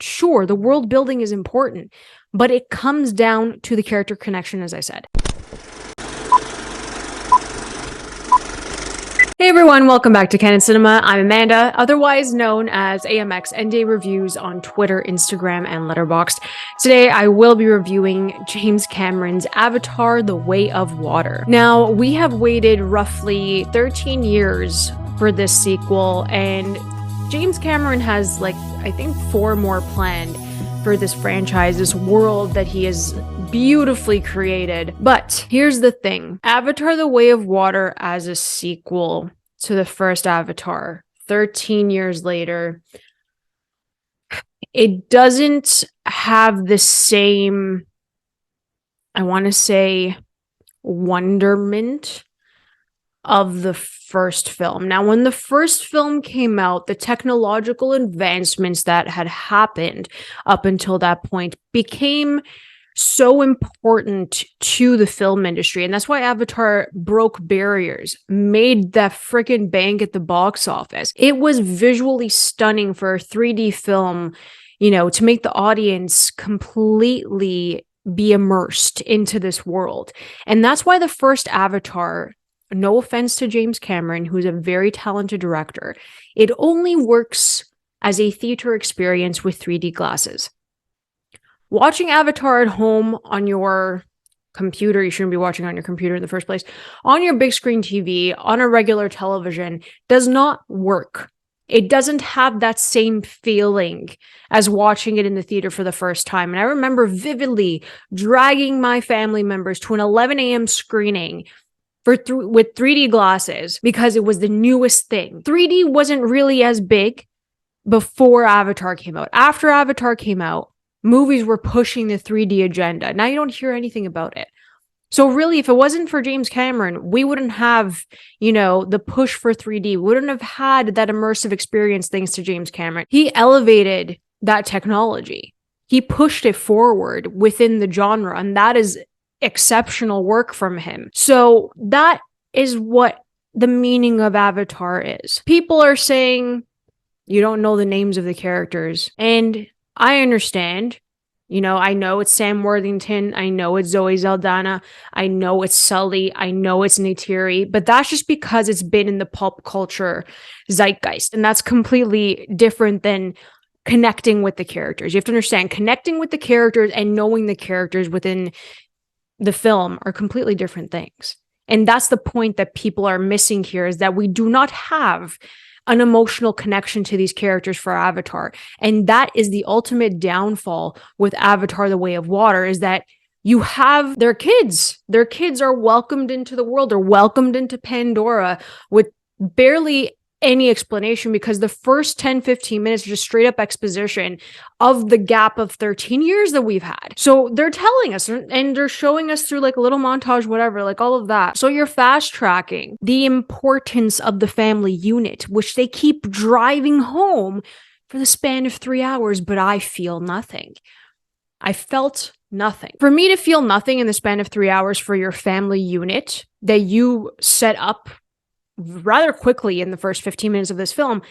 Sure, the world building is important, but it comes down to the character connection, as I said. Hey everyone, welcome back to Canon Cinema. I'm Amanda, otherwise known as AMX ND Reviews on Twitter, Instagram, and Letterboxd. Today I will be reviewing James Cameron's Avatar: The Way of Water. Now, we have waited roughly 13 years for this sequel, and James Cameron has I think 4 more planned for this franchise, this world that he has beautifully created. But here's the thing. Avatar: The Way of Water as a sequel to the first Avatar, 13 years later, it doesn't have the same, I want to say, wonderment of the first film. Now, when the first film came out, the technological advancements that had happened up until that point became so important to the film industry. And that's why Avatar broke barriers, made that freaking bank at the box office. It was visually stunning for a 3D film, to make the audience completely be immersed into this world. And that's why the first Avatar, no offense to James Cameron, who's a very talented director, it only works as a theater experience with 3D glasses. Watching Avatar at home on your computer, you shouldn't be watching on your computer in the first place, on your big screen TV, on a regular television, does not work. It doesn't have that same feeling as watching it in the theater for the first time. And I remember vividly dragging my family members to an 11 a.m. screening with 3D glasses because it was the newest thing. 3D wasn't really as big before Avatar came out. After Avatar came out, movies were pushing the 3D agenda. Now you don't hear anything about it. So really, if it wasn't for James Cameron, we wouldn't have, the push for 3D. We wouldn't have had that immersive experience thanks to James Cameron. He elevated that technology. He pushed it forward within the genre, and that is exceptional work from him. So that is what the meaning of Avatar is. People are saying you don't know the names of the characters, and I understand. I know it's Sam Worthington. I know it's Zoe Saldana. I know it's Sully. I know it's Neytiri. But that's just because it's been in the pulp culture zeitgeist. And that's completely different than connecting with the characters. You have to understand, connecting with the characters and knowing the characters within the film are completely different things. And that's the point that people are missing here, is that we do not have an emotional connection to these characters for Avatar. And that is the ultimate downfall with Avatar: The Way of Water, is that you have their kids. Their kids are welcomed into the world, or welcomed into Pandora with barely any explanation, because the first 10-15 minutes are just straight up exposition of the gap of 13 years that we've had. So they're telling us, and they're showing us through a little montage, whatever, all of that. So you're fast tracking the importance of the family unit, which they keep driving home for the span of 3 hours, but I feel nothing. I felt nothing. For me to feel nothing in the span of 3 hours for your family unit that you set up rather quickly in the first 15 minutes of this film,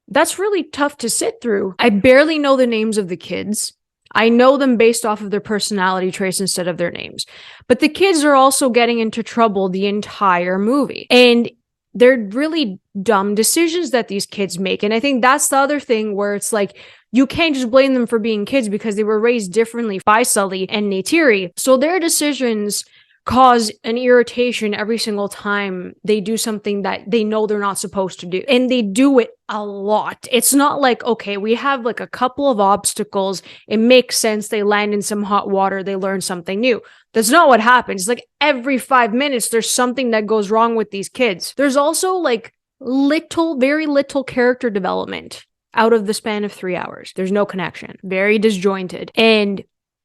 that's really tough to sit through. I barely know the names of the kids. I know them based off of their personality traits instead of their names. But the kids are also getting into trouble the entire movie. And they're really dumb decisions that these kids make. And I think that's the other thing where it's you can't just blame them for being kids, because they were raised differently by Sully and Neytiri. So their decisions cause an irritation every single time they do something that they know they're not supposed to do. And they do it a lot. It's not okay, we have a couple of obstacles. It makes sense. They land in some hot water. They learn something new. That's not what happens. Every 5 minutes, there's something that goes wrong with these kids. There's also very little character development out of the span of 3 hours. There's no connection. Very disjointed. And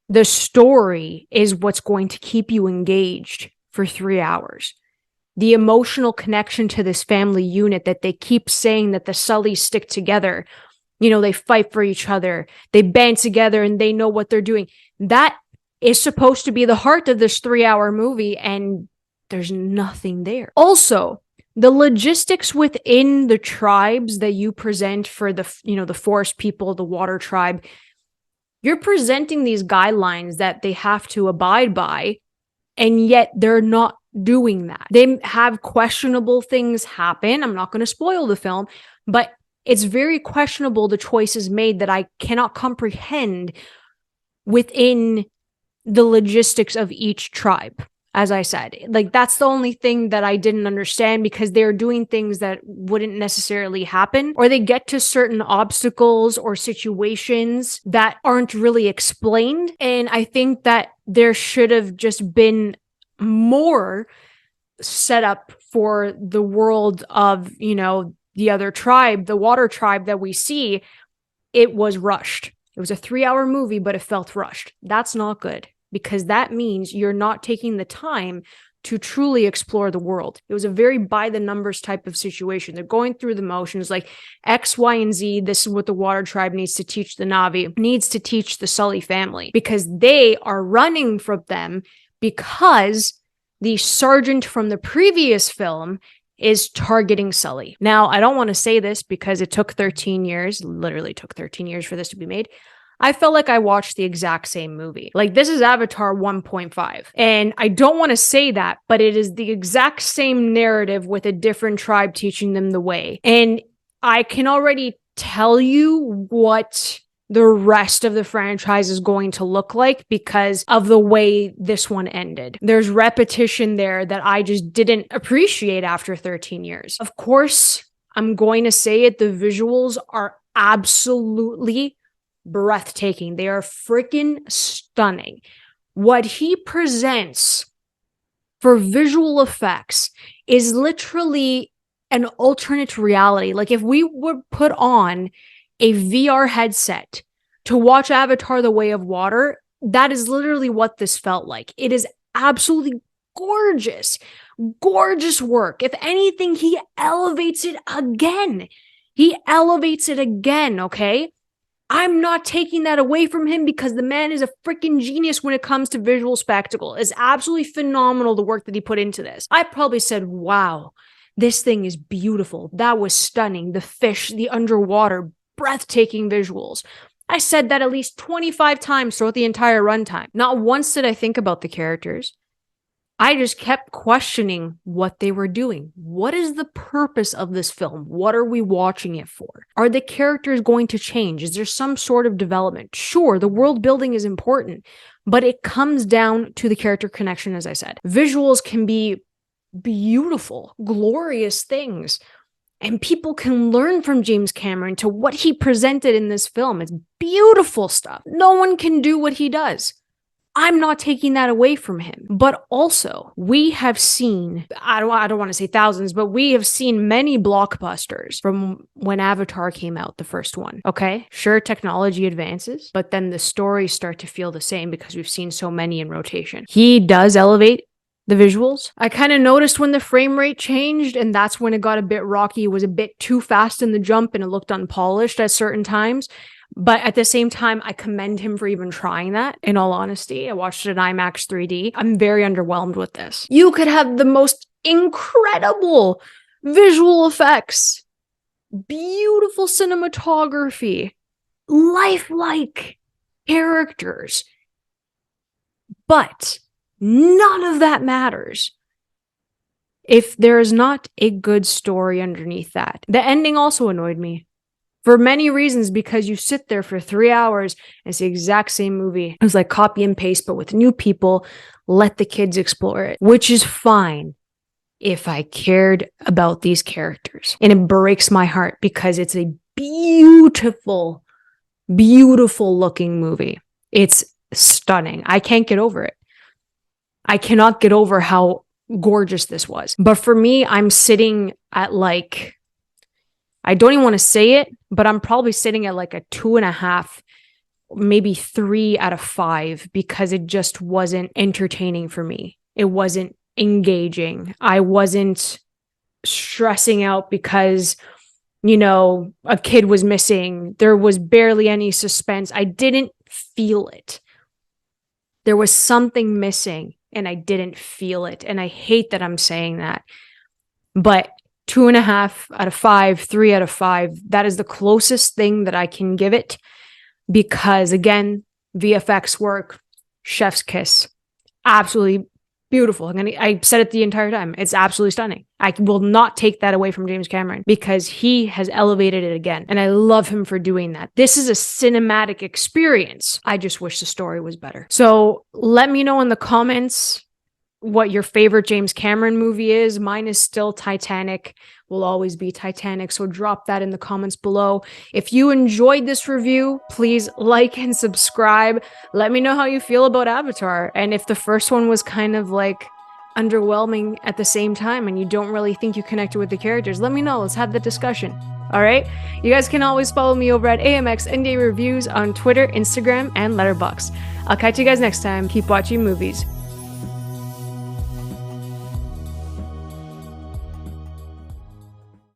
the story is what's going to keep you engaged for 3 hours. The emotional connection to this family unit that they keep saying that the Sullys stick together. They fight for each other. They band together and they know what they're doing. That is supposed to be the heart of this 3 hour movie, and there's nothing there. Also, the logistics within the tribes that you present for the forest people, the water tribe, you're presenting these guidelines that they have to abide by, and yet they're not doing that. They have questionable things happen. I'm not going to spoil the film, but it's very questionable, the choices made, that I cannot comprehend within the logistics of each tribe. As I said, like, that's the only thing that I didn't understand, because they're doing things that wouldn't necessarily happen, or they get to certain obstacles or situations that aren't really explained. And I think that there should have just been more set up for the world of, the other tribe, the water tribe that we see. It was rushed. It was a 3-hour movie, but it felt rushed. That's not good, because that means you're not taking the time to truly explore the world. It was a very by the numbers type of situation. They're going through the motions, like X, Y, and Z. This is what the water tribe needs to teach the Na'vi, needs to teach the Sully family, because they are running from them, because the sergeant from the previous film is targeting Sully. Now, I don't want to say this because it took 13 years, literally took 13 years for this to be made. I felt like I watched the exact same movie. Like, this is Avatar 1.5. And I don't want to say that, but it is the exact same narrative with a different tribe teaching them the way. And I can already tell you what the rest of the franchise is going to look like because of the way this one ended. There's repetition there that I just didn't appreciate after 13 years. Of course, I'm going to say it, the visuals are absolutely breathtaking. They are freaking stunning. What he presents for visual effects is literally an alternate reality. Like, if we would put on a VR headset to watch Avatar: The Way of Water, that is literally what this felt like. It is absolutely gorgeous. Gorgeous work. If anything, he elevates it again. Okay? I'm not taking that away from him, because the man is a freaking genius when it comes to visual spectacle. It's absolutely phenomenal, the work that he put into this. I probably said, wow, this thing is beautiful. That was stunning. The fish, the underwater, breathtaking visuals. I said that at least 25 times throughout the entire runtime. Not once did I think about the characters. I just kept questioning what they were doing. What is the purpose of this film? What are we watching it for? Are the characters going to change? Is there some sort of development? Sure, the world building is important, but it comes down to the character connection, as I said. Visuals can be beautiful, glorious things, and people can learn from James Cameron to what he presented in this film. It's beautiful stuff. No one can do what he does. I'm not taking that away from him. But also, we have seen, I don't want to say thousands, but we have seen many blockbusters from when Avatar came out, the first one. Okay, sure, technology advances, but then the stories start to feel the same because we've seen so many in rotation. He does elevate the visuals. I kind of noticed when the frame rate changed, and that's when it got a bit rocky. It was a bit too fast in the jump, and it looked unpolished at certain times. But at the same time, I commend him for even trying that, in all honesty. I watched it in IMAX 3D. I'm very underwhelmed with this. You could have the most incredible visual effects, beautiful cinematography, lifelike characters, but none of that matters if there is not a good story underneath that. The ending also annoyed me. For many reasons, because you sit there for 3 hours and it's the exact same movie. It was like copy and paste, but with new people. Let the kids explore it, which is fine if I cared about these characters. And it breaks my heart because it's a beautiful, beautiful looking movie. It's stunning. I can't get over it. I cannot get over how gorgeous this was. But for me, I'm sitting at like, I don't even want to say it, but I'm probably sitting at like a 2.5, maybe 3 out of 5, because it just wasn't entertaining for me. It wasn't engaging. I wasn't stressing out because, a kid was missing. There was barely any suspense. I didn't feel it. There was something missing and I didn't feel it. And I hate that I'm saying that, but 2.5 out of 5, 3 out of 5. That is the closest thing that I can give it because, again, VFX work, chef's kiss, absolutely beautiful. I said it the entire time. It's absolutely stunning. I will not take that away from James Cameron because he has elevated it again. And I love him for doing that. This is a cinematic experience. I just wish the story was better. So let me know in the comments what your favorite James Cameron movie is. Mine is still Titanic. Will always be Titanic. So drop that in the comments below. If you enjoyed this review, please like and subscribe. Let me know how you feel about Avatar. And if the first one was kind of like underwhelming at the same time and you don't really think you connected with the characters, let me know. Let's have the discussion. All right? You guys can always follow me over at AMX NDA Reviews on Twitter, Instagram, and Letterboxd. I'll catch you guys next time. Keep watching movies.